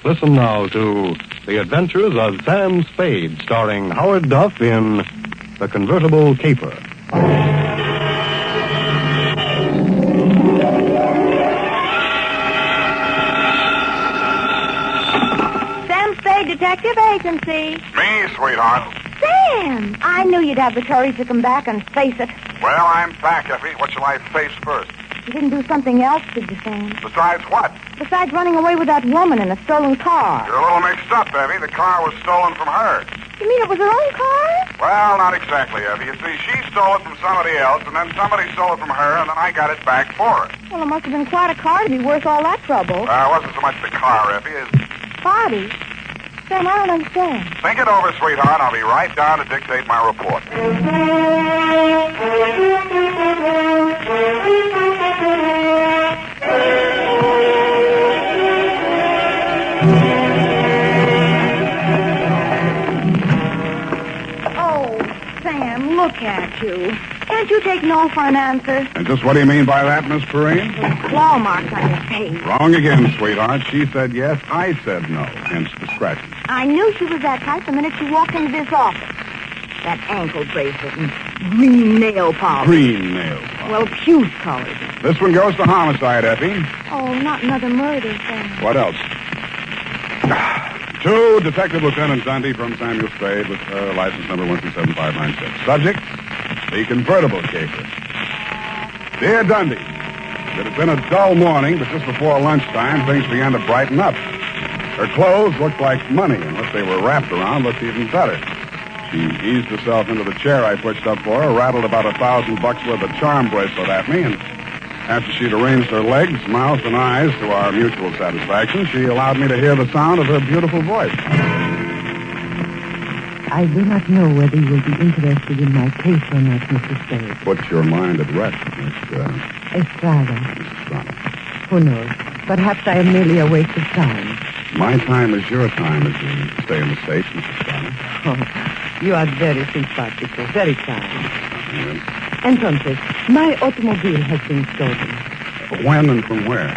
Listen now to The Adventures of Sam Spade, starring Howard Duff in The Convertible Caper. Sam Spade Detective Agency. Me, sweetheart. Sam! I knew you'd have the courage to come back and face it. Well, I'm back, Effie. What shall I face first? You didn't do something else, did you, Sam? Besides what? Besides running away with that woman in a stolen car. You're a little mixed up, Effie. The car was stolen from her. You mean it was her own car? Well, not exactly, Effie. You see, she stole it from somebody else, and then somebody stole it from her, and then I got it back for her. Well, it must have been quite a car to be worth all that trouble. It wasn't so much the car, Effie, as... Body? Sam, I don't understand. Think it over, sweetheart. I'll be right down to dictate my report. Oh, Sam, look at you. Can't you take no for an answer? And just what do you mean by that, Miss Perrine? Claw marks on your face. Wrong again, sweetheart. She said yes, I said no. Hence the scratches. I knew she was that type the minute she walked into this office. That ankle bracelet and green nail polish. Green nail polish. Well, puce colored. This one goes to homicide, Effie. Oh, not another murder, Sam. What else? To Detective Lieutenant Dundee from Samuel Spade with license number 127596. Subject, the Convertible Caper. Dear Dundee, it had been a dull morning, but just before lunchtime, things began to brighten up. Her clothes looked like money, and what they were wrapped around looked even better. She eased herself into the chair I pushed up for her, rattled about $1,000 worth of charm bracelet at me, and after she'd arranged her legs, mouth, and eyes to our mutual satisfaction, she allowed me to hear the sound of her beautiful voice. I do not know whether you will be interested in my case or not, Mr. Spade. Put your mind at rest, Miss Estrada. Estrada. Who knows? Perhaps I am merely a waste of time. My time is your time as you stay in the States, Mrs. Estrada. Oh, you are very simpatico, very kind. Yes. Entonces, my automobile has been stolen. When and from where?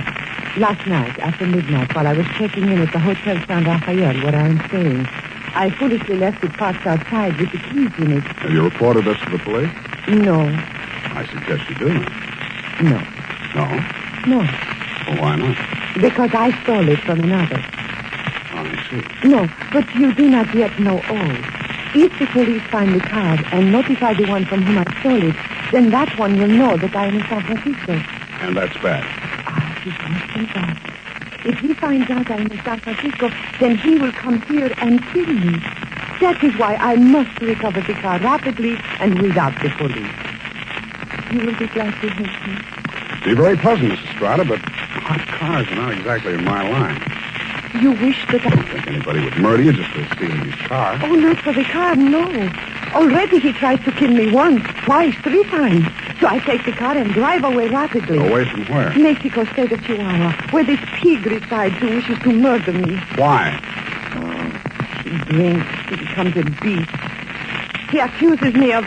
Last night, after midnight, while I was checking in at the Hotel San Rafael, where I am staying, I foolishly left it parked outside with the keys in it. Have you reported this to the police? No. I suggest you do. No. No? No. Well, why not? Because I stole it from another. Oh, I see. No, but you do not yet know all. If the police find the card and notify the one from whom I stole it, then that one will know that I am in San Francisco. And that's bad. He must be bad. If he finds out I am in San Francisco, then he will come here and kill me. That is why I must recover the car rapidly and without the police. You will be glad to help me. Be very pleasant, Mrs. Estrada, but hot cars are not exactly in my line. You wish that I don't think anybody would murder you just for stealing his car. Oh, not for the car, no. Already he tried to kill me once, twice, 3 times. So I take the car and drive away rapidly. Away from where? Mexico State of Chihuahua, where this pig resides who wishes to murder me. Why? Oh, he drinks. He becomes a beast. He accuses me of...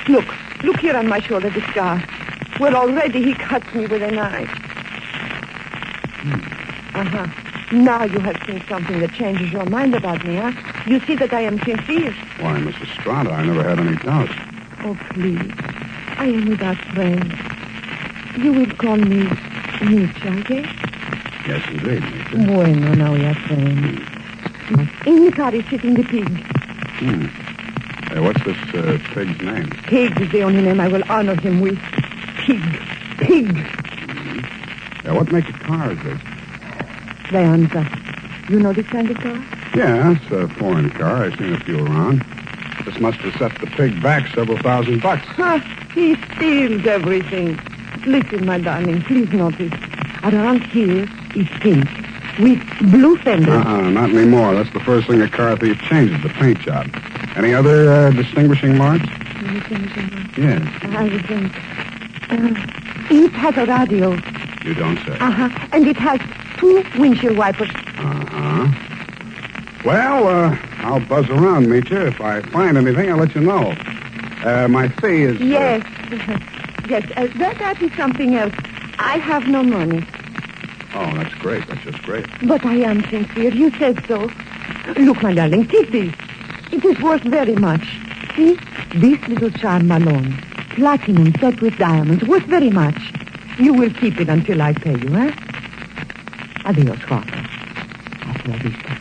Look here on my shoulder, the scar. Well, already he cuts me with a knife. Uh-huh. Now you have seen something that changes your mind about me, huh? You see that I am sincere. Why, Mrs. Estrada, I never had any doubts. Oh, please. I am without friends. You will call me Nietzsche, I guess? Yes, indeed, Nietzsche. Bueno, now we are friends. In the car is sitting the pig. What's this pig's name? Pig is the only name I will honor him with. Pig. Pig. What make of car is this? Leonza. You know this kind of car? Yeah, it's a foreign car. I've seen a few around. This must have set the pig back several $1,000. Huh, he steals everything. Listen, my darling, please notice. Around here is pink with blue fenders. Not anymore. That's the first thing a car thief changes, the paint job. Any other distinguishing marks? Distinguishing marks? Yes. I would think. It has a radio. You don't say. And it has 2 windshield wipers. Well, I'll buzz around, meet you. If I find anything, I'll let you know. My fee is... Yes. Yes, that is something else. I have no money. Oh, that's great. That's just great. But I am sincere. You said so. Look, my darling, keep this. It is worth very much. See? This little charm malone. Platinum set with diamonds. Worth very much. You will keep it until I pay you, eh? Adios, Father. Hasta la vista.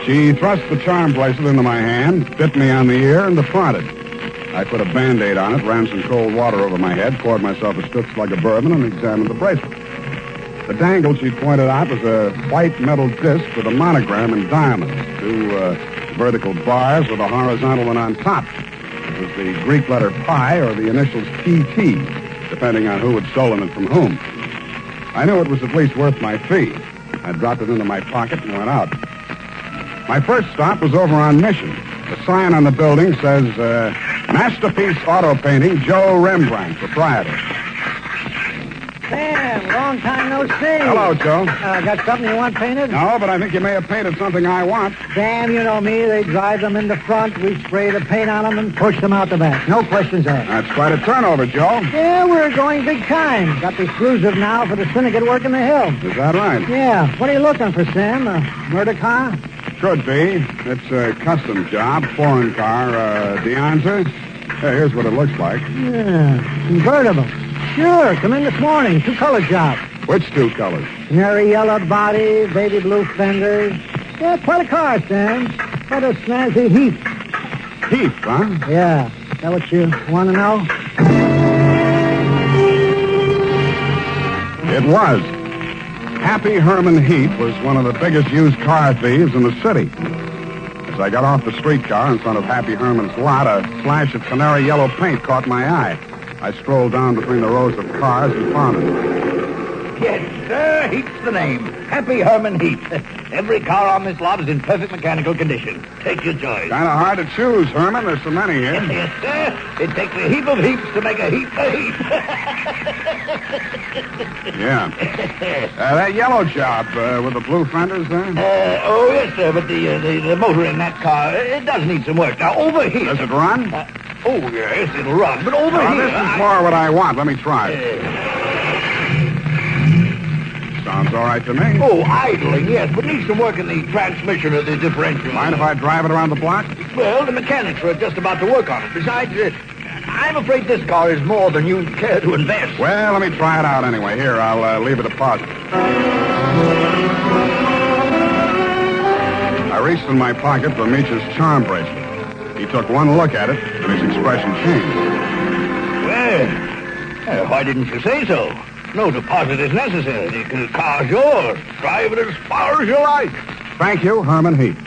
She thrust the charm bracelet into my hand, bit me on the ear, and departed. I put a Band-Aid on it, ran some cold water over my head, poured myself a stiff slug of bourbon, and examined the bracelet. The dangle she pointed out was a white metal disc with a monogram in diamonds, two vertical bars with a horizontal one on top. It was the Greek letter pi or the initials PT, depending on who had stolen it from whom. I knew it was at least worth my fee. I dropped it into my pocket and went out. My first stop was over on Mission. The sign on the building says, Masterpiece Auto Painting, Joe Rembrandt, proprietor. Sam, long time no see. Hello, Joe. Got something you want painted? No, but I think you may have painted something I want. Sam, you know me. They drive them in the front. We spray the paint on them and push them out the back. No questions asked. That's quite a turnover, Joe. Yeah, we're going big time. Got the exclusive now for the syndicate work in the hill. Is that right? Yeah. What are you looking for, Sam? A murder car? Could be. It's a custom job, foreign car, Deonza. Here's what it looks like. Yeah, convertible. Sure, come in this morning. Two-color job. Which two colors? Canary yellow body, baby blue fenders. Yeah, quite a car, Sam. Quite a snazzy Heath. Heath, huh? Yeah. Is that what you want to know? It was. Happy Herman Heath was one of the biggest used car thieves in the city. As I got off the streetcar in front of Happy Herman's lot, a flash of canary yellow paint caught my eye. I strolled down between the rows of cars and found it. Yes, sir, Heath's the name. Happy Herman Heath. Every car on this lot is in perfect mechanical condition. Take your choice. Kind of hard to choose, Herman. There's so many here. Yes, sir. It takes a heap of heaps to make a heap of heaps. Yeah. That yellow job with the blue fenders there? Oh, yes, sir, but the motor in that car, it does need some work. Now, over here... Does it run? Oh, yes, it'll run, but over here... This is more what I want. Let me try it. Sounds all right to me. Oh, idling, yes, but needs some work in the transmission of the differential. Mind if I drive it around the block? Well, the mechanics are just about to work on it. Besides, I'm afraid this car is more than you'd care to invest. Well, let me try it out anyway. Here, I'll leave a deposit. I reached in my pocket for Meech's charm bracelet. He took one look at it, and his expression changed. Well, why didn't you say so? No deposit is necessary. The car's yours. Drive it as far as you like. Thank you, Herman Heath.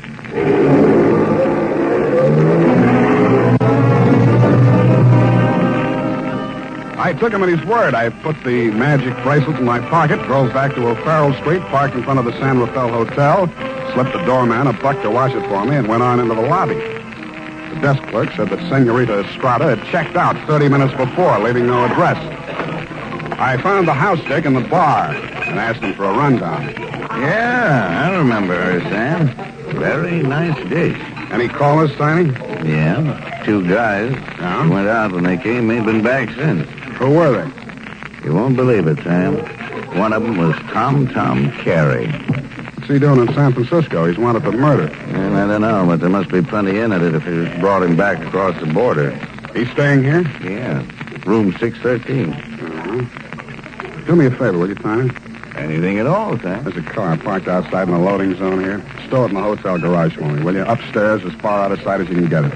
I took him at his word. I put the magic bracelet in my pocket, drove back to O'Farrell Street, parked in front of the San Rafael Hotel, slipped the doorman a buck to wash it for me, and went on into the lobby. The desk clerk said that Senorita Estrada had checked out 30 minutes before, leaving no address. I found the house dick in the bar and asked him for a rundown. Yeah, I remember her, Sam. Very nice dish. Any callers, Tiny? Yeah, two guys. Yeah? Went out when they came. Ain't been back since. Who were they? You won't believe it, Sam. One of them was Tom Carey. What's he doing in San Francisco? He's wanted for murder. And I don't know, but there must be plenty in it if it brought him back across the border. He's staying here? Yeah, room 613. Do me a favor, will you, Tiny? Anything at all, Sam. There's a car parked outside in the loading zone here. Stow it in the hotel garage for me, will you? Upstairs, as far out of sight as you can get it.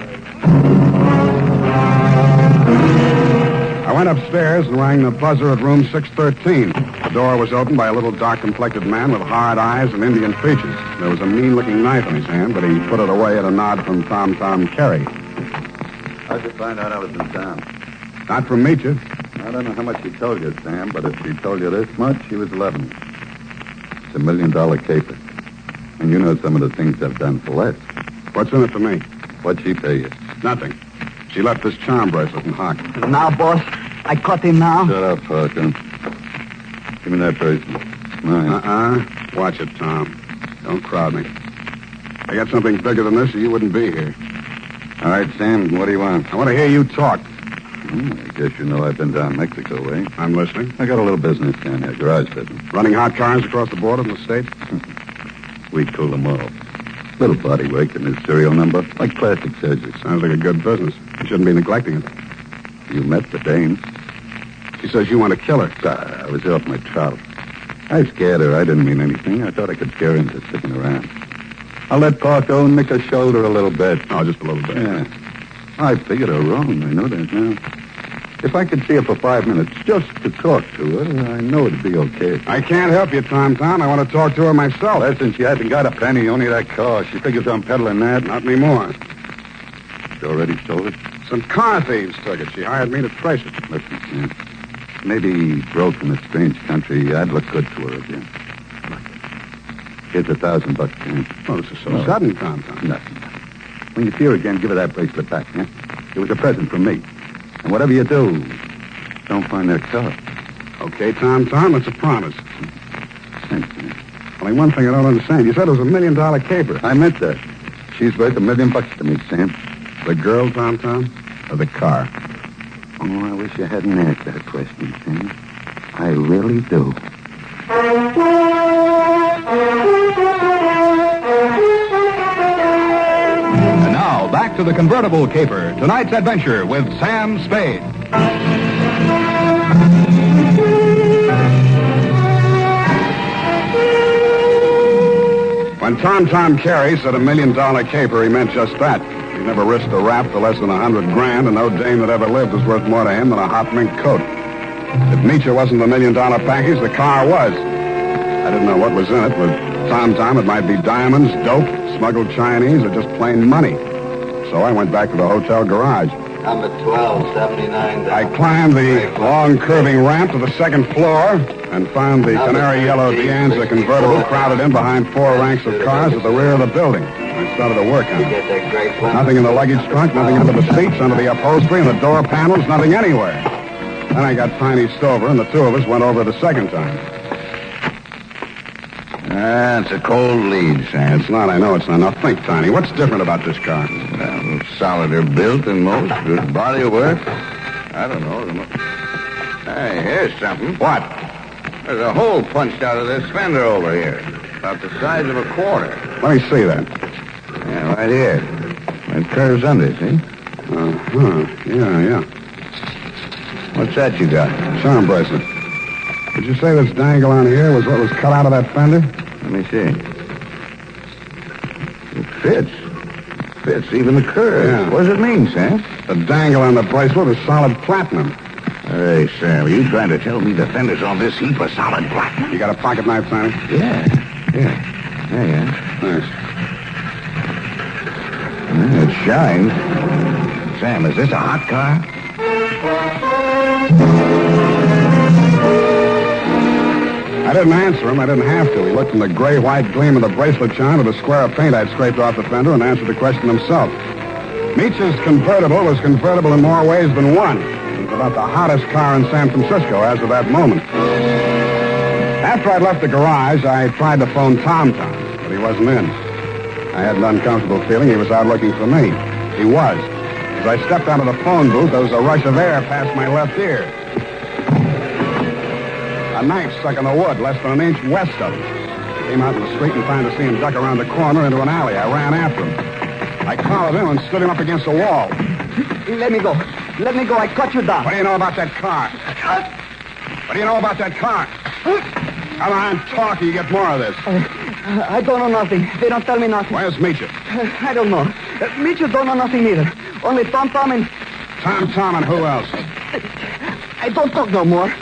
I went upstairs and rang the buzzer at room 613. The door was opened by a little dark-complected man with hard eyes and Indian features. There was a mean-looking knife in his hand, but he put it away at a nod from Tom Carey. How'd you find out I was in town? Not from Meecha. I don't know how much he told you, Sam, but if he told you this much, he was 11. It's $1 million caper. And you know some of the things I've done for less. What's in it for me? What'd she pay you? Nothing. She left this charm bracelet in Hock. Now, boss, I caught him now. Shut up, Parker. Give me that bracelet. Mine. Watch it, Tom. Don't crowd me. I got something bigger than this or you wouldn't be here. All right, Sam, what do you want? I want to hear you talk. I guess you know I've been down Mexico way. I'm listening. I got a little business down here, garage business. Running hot cars across the border from the States? We cool them off. Little body work and his serial number, like plastic surgery. Sounds like a good business. You shouldn't be neglecting it. You met the dame. She says you want to kill her. I was off my trout. I scared her. I didn't mean anything. I thought I could scare her into sticking around. I let Parko nick her shoulder a little bit. Oh, just a little bit. Yeah. I figured her wrong. I know that now. If I could see her for 5 minutes just to talk to her, I know it'd be okay. I can't help you, Tom. I want to talk to her myself. Listen, she hasn't got a penny, only that car. She figures I'm peddling that. Not anymore. She already stole it? Some car thieves took it. She hired me to trace it. Listen, Sam. Maybe broke in a strange country. I'd look good to her again. Here's $1,000, Sam. Oh, this is so sudden, Tom. Nothing. When you see her again, give her that bracelet back, yeah? It was a present from me. And whatever you do, don't find that car. Okay, Tom, that's a promise. Thanks, man. Only one thing I don't understand. You said it was $1 million caper. I meant that. She's worth $1 million to me, Sam. The girl, Tom, or the car? Oh, I wish you hadn't asked that question, Sam. I really do. And now, back to the Convertible Caper. Tonight's adventure with Sam Spade. When Tom Carey said $1 million caper, he meant just that. He never risked a rap for less than $100 grand, and no dame that ever lived was worth more to him than a hot mink coat. If Nietzsche wasn't the $1 million package, the car was. I didn't know what was in it. With Tom, it might be diamonds, dope, smuggled Chinese, or just plain money. So I went back to the hotel garage. Number 1279. I climbed the long curving ramp to the second floor and found the canary yellow Deanza convertible crowded in behind 4 ranks of cars at the rear of the building. I started to work on it. Nothing in the luggage trunk, nothing under the seats, under the upholstery, and the door panels, nothing anywhere. Then I got Tiny Stover, and the two of us went over the second time. It's a cold lead, Sam. It's not, I know it's not. Now think, Tiny, what's different about this car? Well, solider built than most. Good body work. I don't know. Hey, here's something. What? There's a hole punched out of this fender over here. About the size of a quarter. Let me see that. Yeah, right here. It curves under, see? Yeah. What's that you got? Charm bracelet. Did you say this dangle on here was what was cut out of that fender? Let me see. It fits. Fits even the curve. Yeah. What does it mean, Sam? The dangle on the bracelet is solid platinum. Hey, Sam, are you trying to tell me the fenders on this heap are solid platinum? You got a pocket knife, Tiny? Yeah. Thanks. It shines. Sam, is this a hot car? I didn't answer him. I didn't have to. He looked from the gray-white gleam of the bracelet shine to the square of paint I'd scraped off the fender and answered the question himself. Nietzsche's convertible was convertible in more ways than one. It was about the hottest car in San Francisco as of that moment. After I'd left the garage, I tried to phone Tom, but he wasn't in. I had an uncomfortable feeling he was out looking for me. He was. As I stepped out of the phone booth, there was a rush of air past my left ear. A knife stuck in the wood less than an inch west of him. I came out in the street and trying to see him duck around the corner into an alley. I ran after him. I collared him and stood him up against a wall. Let me go. I cut you down. What do you know about that car? Come on, talk, or you get more of this. I don't know nothing. They don't tell me nothing. Where's Meacher? I don't know. Mitchell don't know nothing either. Only Tom and... Tom and who else? I don't talk no more.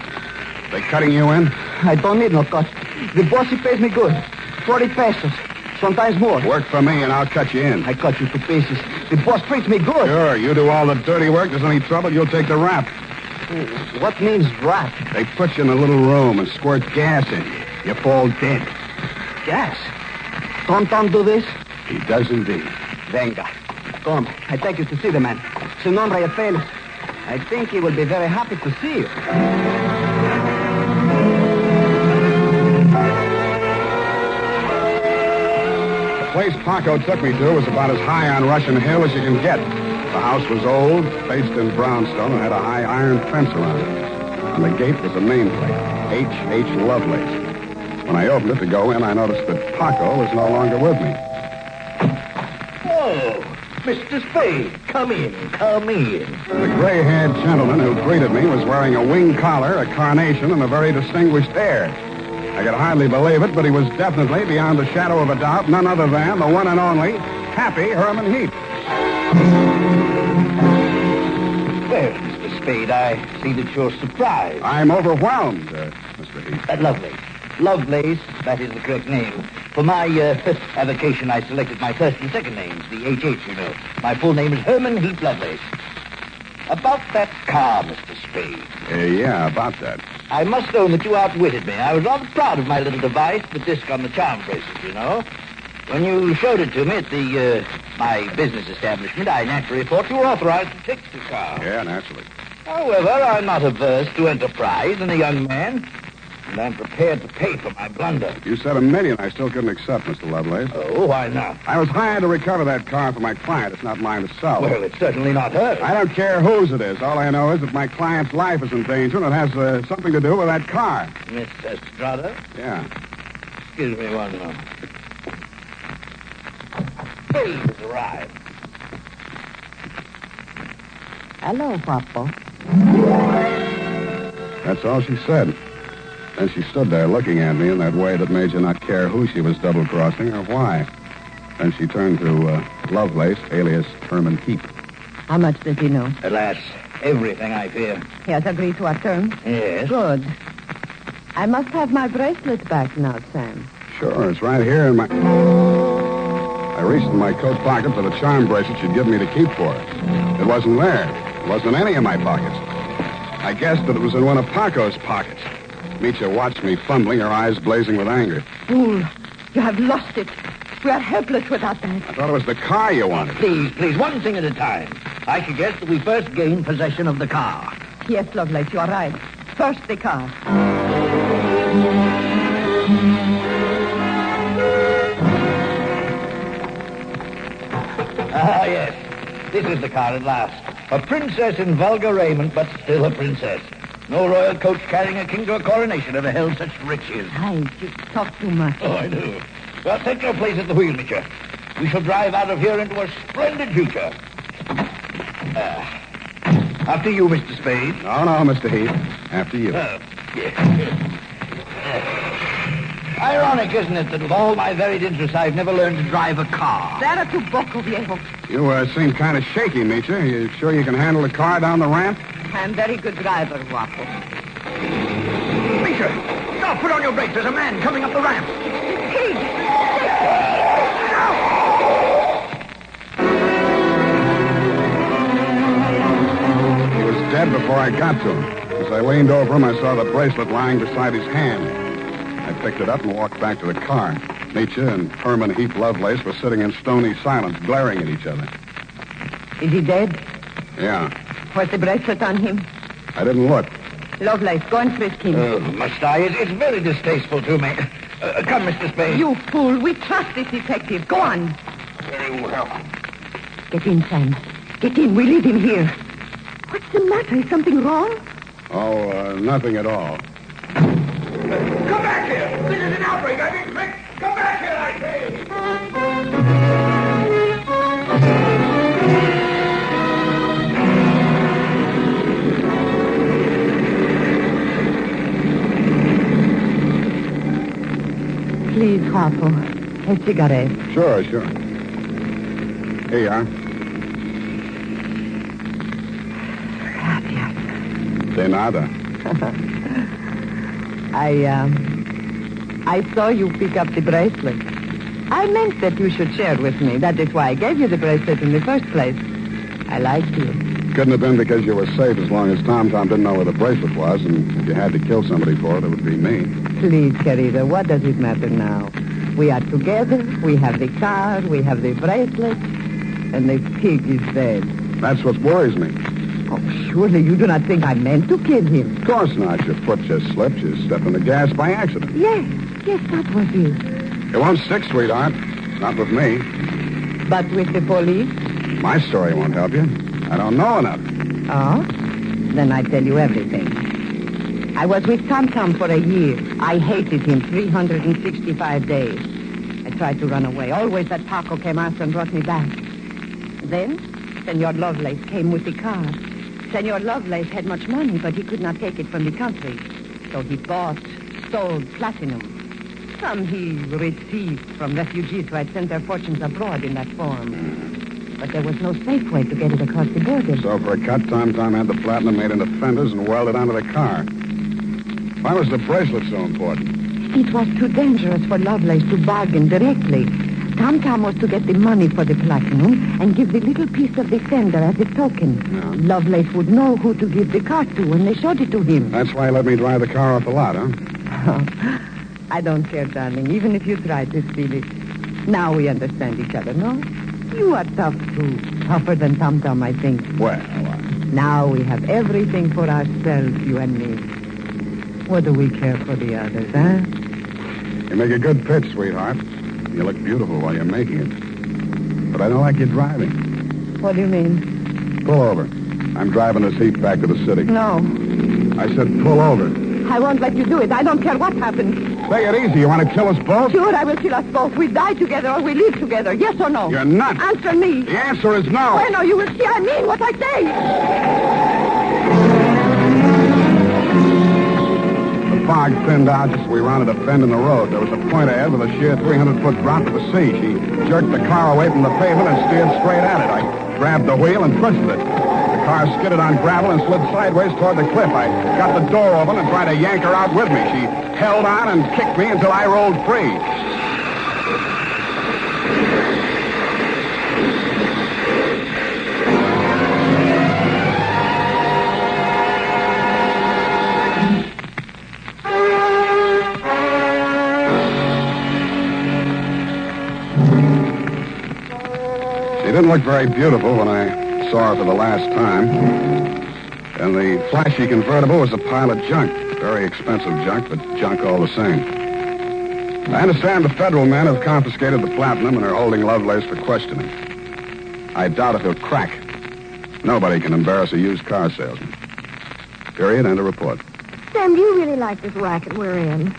They cutting you in? I don't need no cut. The boss, he pays me good. 40 pesos. Sometimes more. Work for me and I'll cut you in. I cut you to pieces. The boss treats me good. Sure, you do all the dirty work. There's any trouble, you'll take the rap. What means rap? They put you in a little room and squirt gas in you. You fall dead. Gas? Tom do this? He does indeed. Venga. Come, I take you to see the man. Su nombre es Félix. I think he will be very happy to see you. The place Paco took me to was about as high on Russian Hill as you can get. The house was old, faced in brownstone, and had a high iron fence around it. On the gate was a nameplate, H.H. Lovelace. When I opened it to go in, I noticed that Paco was no longer with me. Oh, Mr. Spade, come in. The gray-haired gentleman who greeted me was wearing a wing collar, a carnation, and a very distinguished air. I could hardly believe it, but he was definitely, beyond the shadow of a doubt, none other than the one and only Happy Herman Heap. Well, Mr. Spade, I see that you're surprised. I'm overwhelmed, Mr. Heap. Lovelace, that is the correct name. For my avocation, I selected my first and second names, the H.H., you know. My full name is Herman Heap Lovelace. About that car, Mr. Spade. Yeah, about that. I must own that you outwitted me. I was rather proud of my little device, the disc on the charm bracelet, you know. When you showed it to me at my business establishment, I naturally thought you were authorized to fix the car. Yeah, naturally. However, I'm not averse to enterprise in a young man, and I'm prepared to pay for my blunder. You said $1 million I still couldn't accept, Mr. Lovelace. Oh, why not? I was hired to recover that car for my client. It's not mine to sell. Well, it's certainly not hers. I don't care whose it is. All I know is that my client's life is in danger, and it has something to do with that car. Miss Estrada? Yeah. Excuse me one moment. Spade has arrived. Hello, Papa. That's all she said. Then she stood there looking at me in that way that made you not care who she was double-crossing or why. Then she turned to Lovelace, alias Herman Heap. How much does he know? Alas, everything, I fear. He has agreed to our terms? Yes. Good. I must have my bracelet back now, Sam. Sure, it's right here in my... I reached in my coat pocket for the charm bracelet she'd given me to keep for her. It wasn't there. It wasn't in any of my pockets. I guessed that it was in one of Paco's pockets. Mitya watched me fumbling, her eyes blazing with anger. Fool, you have lost it. We are helpless without that. I thought it was the car you wanted. Please, one thing at a time. I suggest that we first gain possession of the car. Yes, Lovelace, you are right. First, the car. Ah, yes. This is the car at last. A princess in vulgar raiment, but still a princess. No royal coach carrying a king to a coronation ever held such riches. Hey, you talk too much. Oh, I do. Well, take your place at the wheel, Mitya. We shall drive out of here into a splendid future. After you, Mr. Spade. No, Mr. Heap. After you. Yes. Ironic, isn't it, that with all my varied interests, I've never learned to drive a car. There tu poco, viejo. You seem kind of shaky, Mitya. You sure you can handle the car down the ramp? I'm a very good driver, Guapo. Mitya, stop, put on your brakes. There's a man coming up the ramp. He was dead before I got to him. As I leaned over him, I saw the bracelet lying beside his hand. I picked it up and walked back to the car. Mitya and Herman Heap Lovelace were sitting in stony silence, glaring at each other. Is he dead? Yeah. Was the bracelet on him? I didn't look. Lovelace, go and frisk him. Oh, must I? It's very distasteful to me. Come, Mr. Spade. You fool. We trust this detective. Go on. Very well. Get in, Sam. Get in. We leave him here. What's the matter? Is something wrong? Oh, nothing at all. Come back here! This is an outbreak, I mean, quick! Come back here, I say! Please, Guapo. A cigarette. Sure. Here you are. Gracias. De nada. I saw you pick up the bracelet. I meant that you should share with me. That is why I gave you the bracelet in the first place. I liked you. Couldn't have been because you were safe as long as Tom didn't know where the bracelet was, and if you had to kill somebody for it, it would be me. Please, querida, what does it matter now? We are together, we have the car, we have the bracelet, and the pig is dead. That's what worries me. Oh, surely you do not think I meant to kill him. Of course not. Your foot just slipped. You stepped on the gas by accident. Yes, that was it. It won't stick, sweetheart. Not with me. But with the police? My story won't help you. I don't know enough. Oh? Then I tell you everything. I was with Tom for a year. I hated him 365 days. I tried to run away. Always that Paco came after and brought me back. Then, Senor Lovelace came with the car. Senor Lovelace had much money, but he could not take it from the country. So he stole platinum. Some he received from refugees who had sent their fortunes abroad in that form. But there was no safe way to get it across the border. So for a cut, Tom had the platinum made into fenders and welded onto the car. Why was the bracelet so important? It was too dangerous for Lovelace to bargain directly. Tom was to get the money for the platinum and give the little piece of the fender as a token. Yeah. Lovelace would know who to give the car to when they showed it to him. That's why he let me drive the car off the lot, huh? I don't care, darling, even if you try to steal it. Now we understand each other, no? You are tough, too. Tougher than Tom, I think. Well, Now we have everything for ourselves, you and me. What do we care for the others, huh? you make a good pitch, sweetheart. You look beautiful while you're making it. But I don't like you driving. What do you mean? Pull over. I'm driving this heap back to the city. No. I said pull over. I won't let you do it. I don't care what happens. Take it easy. You want to kill us both? Sure, I will kill us both. We die together or we live together. Yes or no? You're nuts. Answer me. The answer is no. Bueno, you will see I mean what I say. The fog thinned out just as we rounded a bend in the road. There was a point ahead with a sheer 300-foot drop to the sea. She jerked the car away from the pavement and steered straight at it. I grabbed the wheel and twisted it. The car skidded on gravel and slid sideways toward the cliff. I got the door open and tried to yank her out with me. She held on and kicked me until I rolled free. She didn't look very beautiful when I saw her for the last time. And the flashy convertible was a pile of junk. Very expensive junk, but junk all the same. I understand the federal men have confiscated the platinum and are holding Lovelace for questioning. I doubt if he'll crack. Nobody can embarrass a used car salesman. Period. End of report. Sam, do you really like this racket we're in?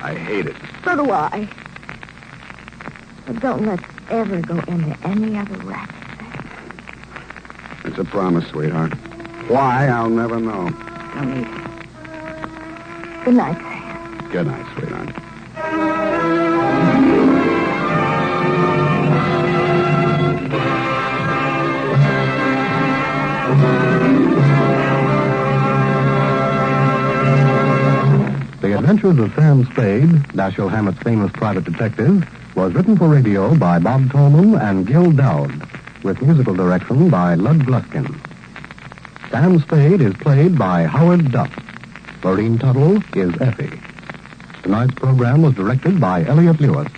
I hate it. So do I. But don't let's ever go into any other racket. It's a promise, sweetheart. Why, I'll never know. No need. Good night, Sam. Good night, sweetheart. The Adventures of Sam Spade, Dashiell Hammett's famous private detective, was written for radio by Bob Tolman and Gil Dowd, with musical direction by Lud Gluskin. Sam Spade is played by Howard Duff. Maureen Tuttle is Effie. Tonight's program was directed by Elliot Lewis.